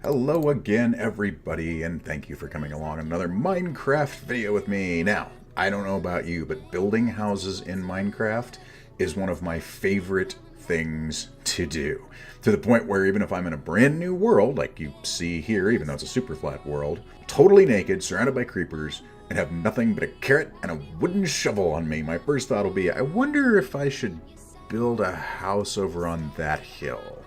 Hello again, everybody, and thank you for coming along on another Minecraft video with me. Now, I don't know about you, but building houses in Minecraft is one of my favorite things to do. To the point where even if I'm in a brand new world, like you see here, even though it's a super flat world, totally naked, surrounded by creepers, and have nothing but a carrot and a wooden shovel on me, my first thought will be, I wonder if I should build a house over on that hill.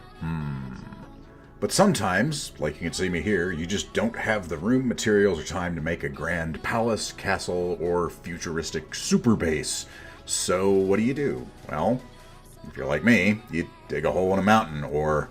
But sometimes, like you can see me here, you just don't have the room, materials, or time to make a grand palace, castle, or futuristic super base. So what do? Well, if you're like me, you dig a hole in a mountain, or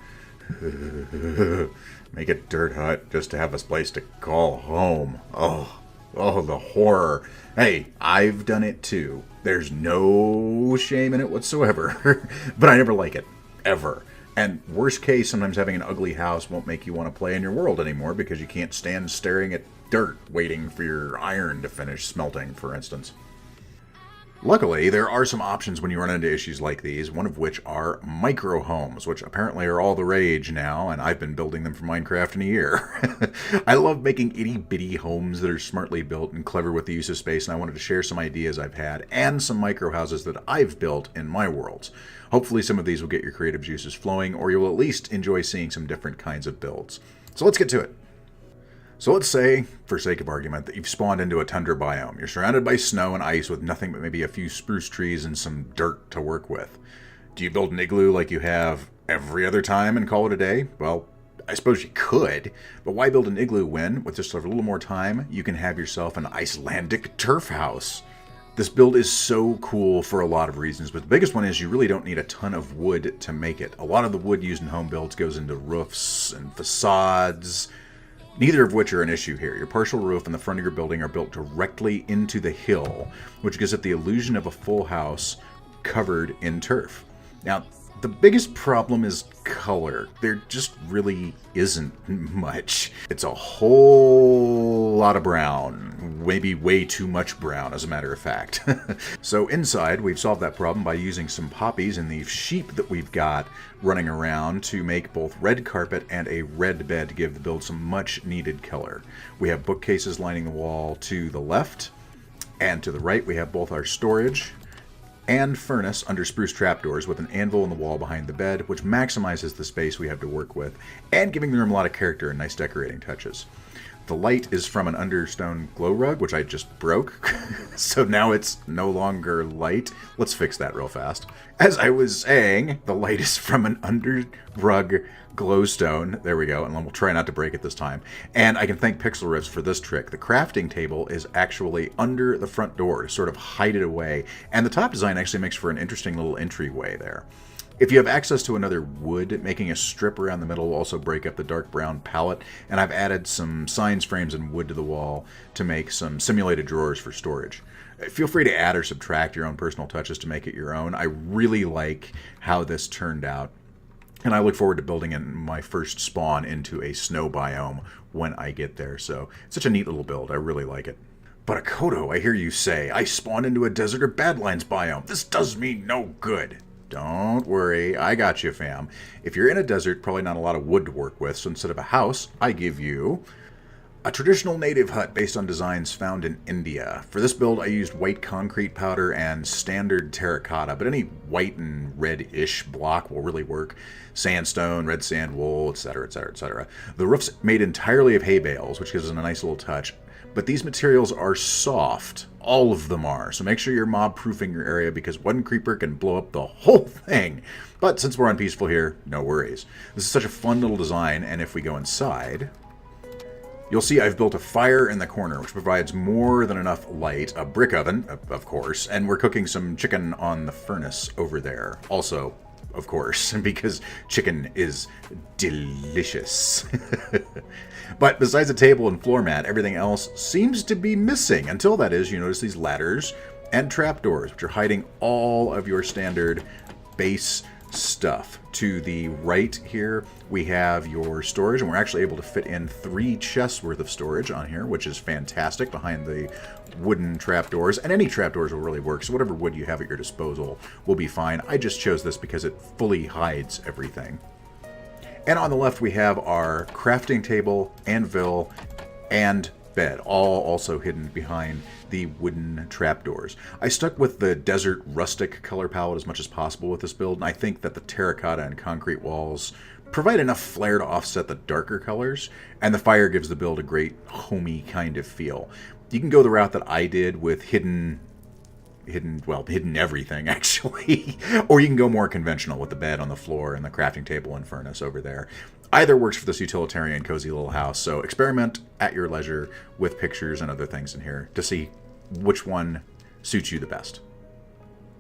make a dirt hut just to have a place to call home. Oh, the horror. Hey, I've done it too. There's no shame in it whatsoever, but I never like it, ever. And worst case, sometimes having an ugly house won't make you want to play in your world anymore because you can't stand staring at dirt waiting for your iron to finish smelting, for instance. Luckily, there are some options when you run into issues like these, one of which are microhomes, which apparently are all the rage now, and I've been building them for Minecraft in a year. I love making itty-bitty homes that are smartly built and clever with the use of space, and I wanted to share some ideas I've had and some microhouses that I've built in my worlds. Hopefully some of these will get your creative juices flowing, or you'll at least enjoy seeing some different kinds of builds. So let's get to it. So let's say, for sake of argument, that you've spawned into a tundra biome. You're surrounded by snow and ice with nothing but maybe a few spruce trees and some dirt to work with. Do you build an igloo like you have every other time and call it a day? Well, I suppose you could, but why build an igloo when, with just a little more time, you can have yourself an Icelandic turf house? This build is so cool for a lot of reasons, but the biggest one is you really don't need a ton of wood to make it. A lot of the wood used in home builds goes into roofs and facades, neither of which are an issue here. Your partial roof and the front of your building are built directly into the hill, which gives it the illusion of a full house covered in turf. Now, the biggest problem is color. There just really isn't much. It's a whole lot of brown, maybe way too much brown, as a matter of fact. So inside, we've solved that problem by using some poppies and the sheep that we've got running around to make both red carpet and a red bed to give the build some much needed color. We have bookcases lining the wall to the left, and to the right we have both our storage and furnace under spruce trapdoors with an anvil in the wall behind the bed, which maximizes the space we have to work with, and giving the room a lot of character and nice decorating touches. The light is from an understone glow rug, which I just broke, so now it's no longer light. Let's fix that real fast. As I was saying, the light is from an under rug glowstone. There we go, and we'll try not to break it this time. And I can thank Pixel Riffs for this trick. The crafting table is actually under the front door to sort of hide it away, and the top design actually makes for an interesting little entryway there. If you have access to another wood, making a strip around the middle will also break up the dark brown palette, and I've added some signs frames and wood to the wall to make some simulated drawers for storage. Feel free to add or subtract your own personal touches to make it your own. I really like how this turned out, and I look forward to building in my first spawn into a snow biome when I get there. So it's such a neat little build. I really like it. But Akoto, I hear you say, I spawned into a desert or badlands biome. This does me no good. Don't worry, I got you, fam. If you're in a desert, probably not a lot of wood to work with, so instead of a house, I give you a traditional native hut based on designs found in India. For this build, I used white concrete powder and standard terracotta, but any white and red-ish block will really work. Sandstone, red sand, wool, etc., etc., etc. The roof's made entirely of hay bales, which gives it a nice little touch. But these materials are soft. All of them are. So make sure you're mob-proofing your area because one creeper can blow up the whole thing. But since we're on peaceful here, no worries. This is such a fun little design, and if we go inside, you'll see I've built a fire in the corner, which provides more than enough light, a brick oven, of course, and we're cooking some chicken on the furnace over there. Also, of course, because chicken is delicious. But besides the table and floor mat, everything else seems to be missing. Until that is, you notice these ladders and trapdoors, which are hiding all of your standard base stuff. To the right here, we have your storage, and we're actually able to fit in 3 chests worth of storage on here, which is fantastic behind the wooden trapdoors. And any trapdoors will really work, so whatever wood you have at your disposal will be fine. I just chose this because it fully hides everything. And on the left we have our crafting table, anvil, and bed, all also hidden behind the wooden trapdoors. I stuck with the desert rustic color palette as much as possible with this build, and I think that the terracotta and concrete walls provide enough flair to offset the darker colors, and the fire gives the build a great homey kind of feel. You can go the route that I did with hidden everything, actually. Or you can go more conventional with the bed on the floor and the crafting table and furnace over there. Either works for this utilitarian, cozy little house, so experiment at your leisure with pictures and other things in here to see which one suits you the best.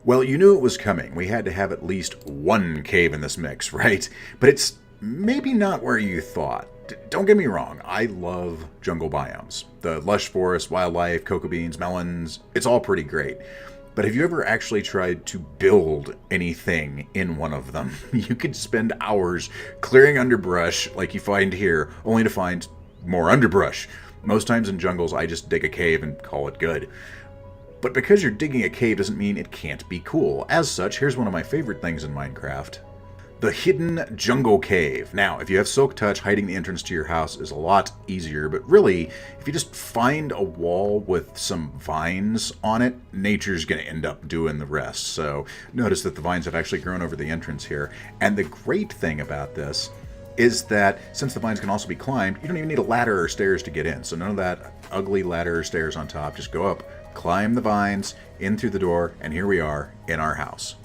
Well, you knew it was coming. We had to have at least one cave in this mix, right? But it's maybe not where you thought. Don't get me wrong, I love jungle biomes. The lush forest, wildlife, cocoa beans, melons, it's all pretty great. But have you ever actually tried to build anything in one of them? You could spend hours clearing underbrush like you find here, only to find more underbrush. Most times in jungles, I just dig a cave and call it good. But because you're digging a cave doesn't mean it can't be cool. As such, here's one of my favorite things in Minecraft. The hidden jungle cave. Now, if you have Silk Touch, hiding the entrance to your house is a lot easier, but really, if you just find a wall with some vines on it, nature's going to end up doing the rest. So notice that the vines have actually grown over the entrance here. And the great thing about this is that since the vines can also be climbed, you don't even need a ladder or stairs to get in. So none of that ugly ladder or stairs on top. Just go up, climb the vines, in through the door, and here we are in our house.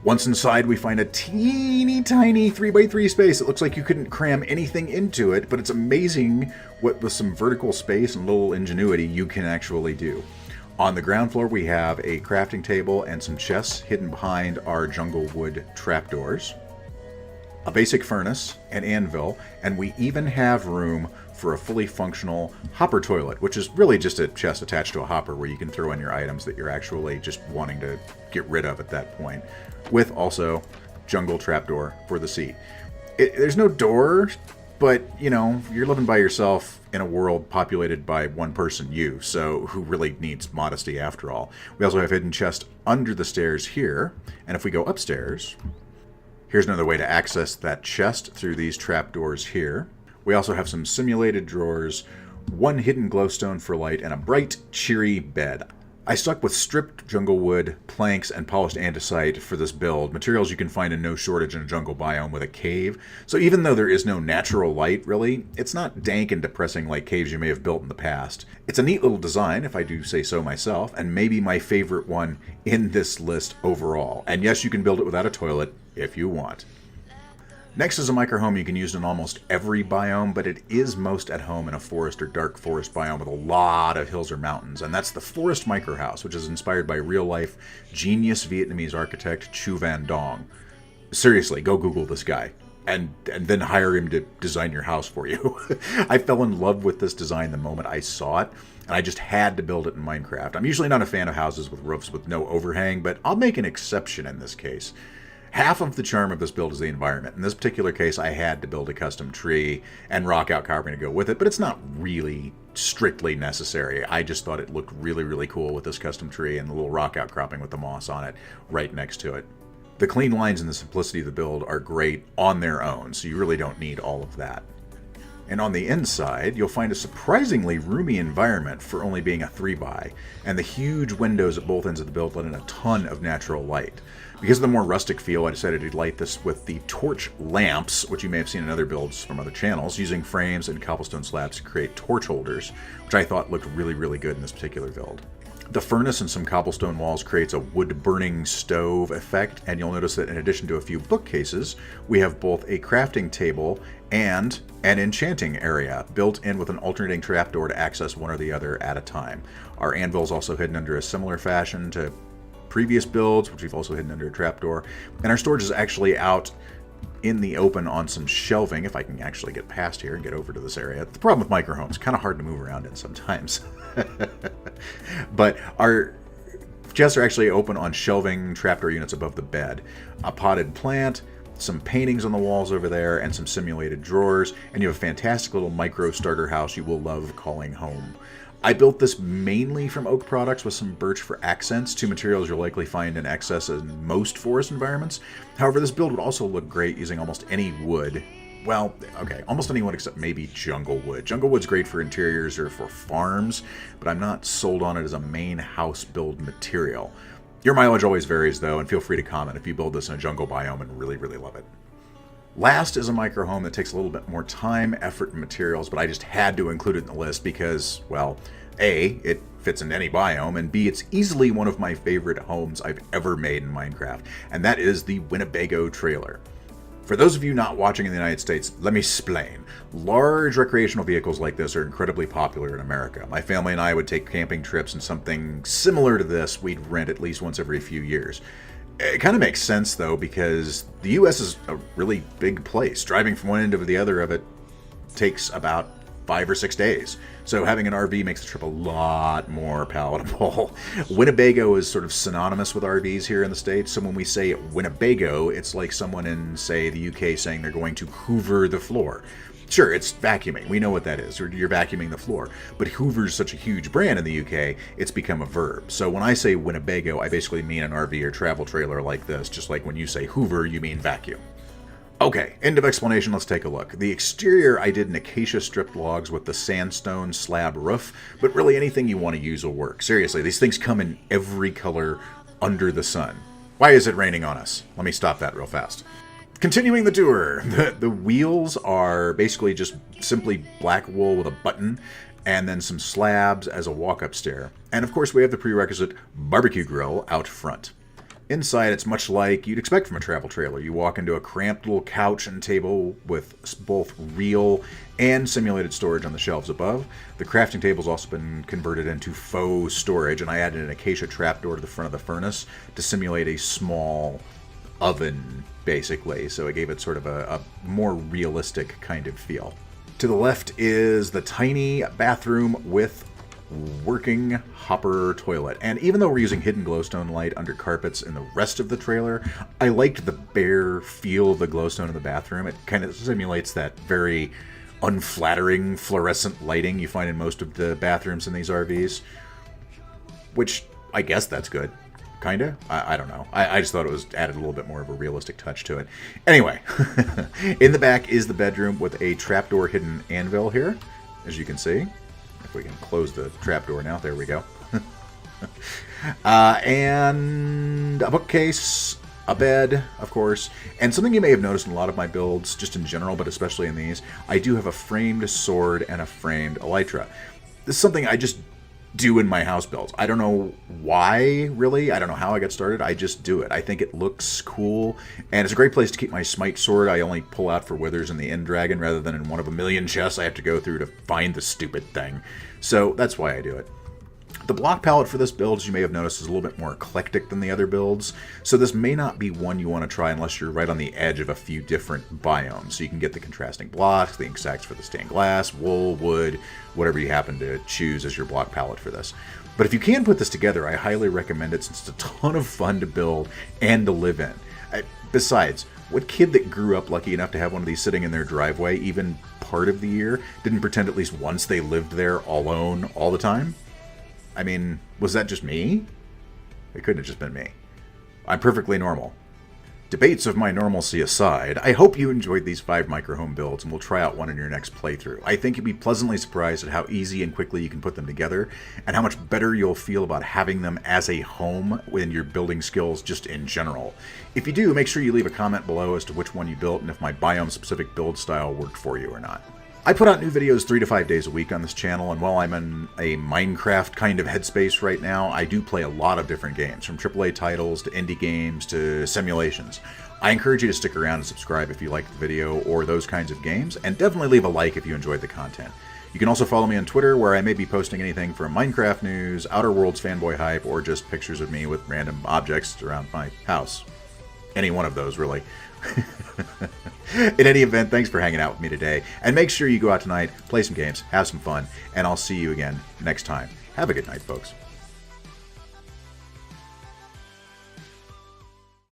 Once inside, we find a teeny tiny 3x3 space. It looks like you couldn't cram anything into it, but it's amazing what, with some vertical space and little ingenuity, you can actually do. On the ground floor, we have a crafting table and some chests hidden behind our jungle wood trapdoors, a basic furnace, an anvil, and we even have room for a fully functional hopper toilet, which is really just a chest attached to a hopper where you can throw in your items that you're actually just wanting to get rid of at that point, with also jungle trapdoor for the seat. There's no door, but, you know, you're living by yourself in a world populated by one person, you, so who really needs modesty after all. We also have hidden chest under the stairs here, and if we go upstairs, here's another way to access that chest through these trapdoors here. We also have some simulated drawers, one hidden glowstone for light, and a bright, cheery bed. I stuck with stripped jungle wood, planks, and polished andesite for this build, materials you can find in no shortage in a jungle biome with a cave. So even though there is no natural light, really, it's not dank and depressing like caves you may have built in the past. It's a neat little design, if I do say so myself, and maybe my favorite one in this list overall. And yes, you can build it without a toilet if you want. Next is a microhome you can use in almost every biome, but it is most at home in a forest or dark forest biome with a lot of hills or mountains, and that's the Forest Microhouse, which is inspired by real-life genius Vietnamese architect Chu Van Dong. Seriously, go Google this guy, and then hire him to design your house for you. I fell in love with this design the moment I saw it, and I just had to build it in Minecraft. I'm usually not a fan of houses with roofs with no overhang, but I'll make an exception in this case. Half of the charm of this build is the environment. In this particular case, I had to build a custom tree and rock outcropping to go with it, but it's not really strictly necessary. I just thought it looked really, really cool with this custom tree and the little rock outcropping with the moss on it right next to it. The clean lines and the simplicity of the build are great on their own, so you really don't need all of that. And on the inside, you'll find a surprisingly roomy environment for only being a 3x, and the huge windows at both ends of the build let in a ton of natural light. Because of the more rustic feel, I decided to light this with the torch lamps, which you may have seen in other builds from other channels, using frames and cobblestone slabs to create torch holders, which I thought looked really, really good in this particular build. The furnace and some cobblestone walls creates a wood-burning stove effect, and you'll notice that in addition to a few bookcases, we have both a crafting table and an enchanting area built in with an alternating trapdoor to access one or the other at a time. Our anvil is also hidden under a similar fashion to previous builds, which we've also hidden under a trapdoor, and our storage is actually out in the open on some shelving, if I can actually get past here and get over to this area. The problem with microhomes, kind of hard to move around in sometimes. But our chests are actually open on shelving trapdoor units above the bed. A potted plant, some paintings on the walls over there, and some simulated drawers, and you have a fantastic little micro starter house you will love calling home. I built this mainly from oak products with some birch for accents, two materials you'll likely find in excess in most forest environments. However, this build would also look great using almost any wood. Well, okay, almost any wood except maybe jungle wood. Jungle wood's great for interiors or for farms, but I'm not sold on it as a main house build material. Your mileage always varies though, and feel free to comment if you build this in a jungle biome and really, really love it. Last is a microhome that takes a little bit more time, effort, and materials, but I just had to include it in the list because, well, A, it fits into any biome, and B, it's easily one of my favorite homes I've ever made in Minecraft, and that is the Winnebago trailer. For those of you not watching in the United States, let me explain. Large recreational vehicles like this are incredibly popular in America. My family and I would take camping trips, and something similar to this we'd rent at least once every few years. It kind of makes sense, though, because the U.S. is a really big place. Driving from one end to the other of it takes about 5 or 6 days. So having an RV makes the trip a lot more palatable. Winnebago is sort of synonymous with RVs here in the States. So when we say Winnebago, it's like someone in, say, the UK saying they're going to hoover the floor. Sure, it's vacuuming. We know what that is. You're vacuuming the floor. But Hoover's such a huge brand in the UK, it's become a verb. So when I say Winnebago, I basically mean an RV or travel trailer like this, just like when you say Hoover, you mean vacuum. Okay, end of explanation, let's take a look. The exterior I did in acacia stripped logs with the sandstone slab roof, but really anything you want to use will work. Seriously, these things come in every color under the sun. Why is it raining on us? Let me stop that real fast. Continuing the tour, the wheels are basically just simply black wool with a button and then some slabs as a walk-up stair. And of course we have the prerequisite barbecue grill out front. Inside it's much like you'd expect from a travel trailer. You walk into a cramped little couch and table with both real and simulated storage on the shelves above. The crafting table's also been converted into faux storage, and I added an acacia trapdoor to the front of the furnace to simulate a small oven, basically, so it gave it sort of a more realistic kind of feel. To the left is the tiny bathroom with working hopper toilet, and even though we're using hidden glowstone light under carpets in the rest of the trailer, I liked the bare feel of the glowstone in the bathroom. It kind of simulates that very unflattering fluorescent lighting you find in most of the bathrooms in these RVs, which I guess that's good. Kinda? I don't know. I just thought it was added a little bit more of a realistic touch to it. Anyway, in the back is the bedroom with a trapdoor hidden anvil here, as you can see. If we can close the trapdoor now, there we go. And a bookcase, a bed, of course, and something you may have noticed in a lot of my builds, just in general, but especially in these, I do have a framed sword and a framed elytra. This is something I just do in my house builds. I don't know why, really. I don't know how I got started. I just do it. I think it looks cool, and it's a great place to keep my smite sword. I only pull out for withers in the end dragon rather than in one of a million chests I have to go through to find the stupid thing. So that's why I do it. The block palette for this build, as you may have noticed, is a little bit more eclectic than the other builds, so this may not be one you want to try unless you're right on the edge of a few different biomes. So you can get the contrasting blocks, the ink sacks for the stained glass, wool, wood, whatever you happen to choose as your block palette for this. But if you can put this together, I highly recommend it since it's a ton of fun to build and to live in. Besides, what kid that grew up lucky enough to have one of these sitting in their driveway even part of the year didn't pretend at least once they lived there alone all the time? I mean, was that just me? It couldn't have just been me. I'm perfectly normal. Debates of my normalcy aside, I hope you enjoyed these 5 microhome builds and will try out one in your next playthrough. I think you'll be pleasantly surprised at how easy and quickly you can put them together, and how much better you'll feel about having them as a home when you're building skills just in general. If you do, make sure you leave a comment below as to which one you built and if my biome-specific build style worked for you or not. I put out new videos 3 to 5 days a week on this channel, and while I'm in a Minecraft kind of headspace right now, I do play a lot of different games, from AAA titles to indie games to simulations. I encourage you to stick around and subscribe if you liked the video or those kinds of games, and definitely leave a like if you enjoyed the content. You can also follow me on Twitter, where I may be posting anything from Minecraft news, Outer Worlds fanboy hype, or just pictures of me with random objects around my house. Any one of those, really. In any event, thanks for hanging out with me today, and make sure you go out tonight, play some games, have some fun, and I'll see you again next time. Have a good night, folks.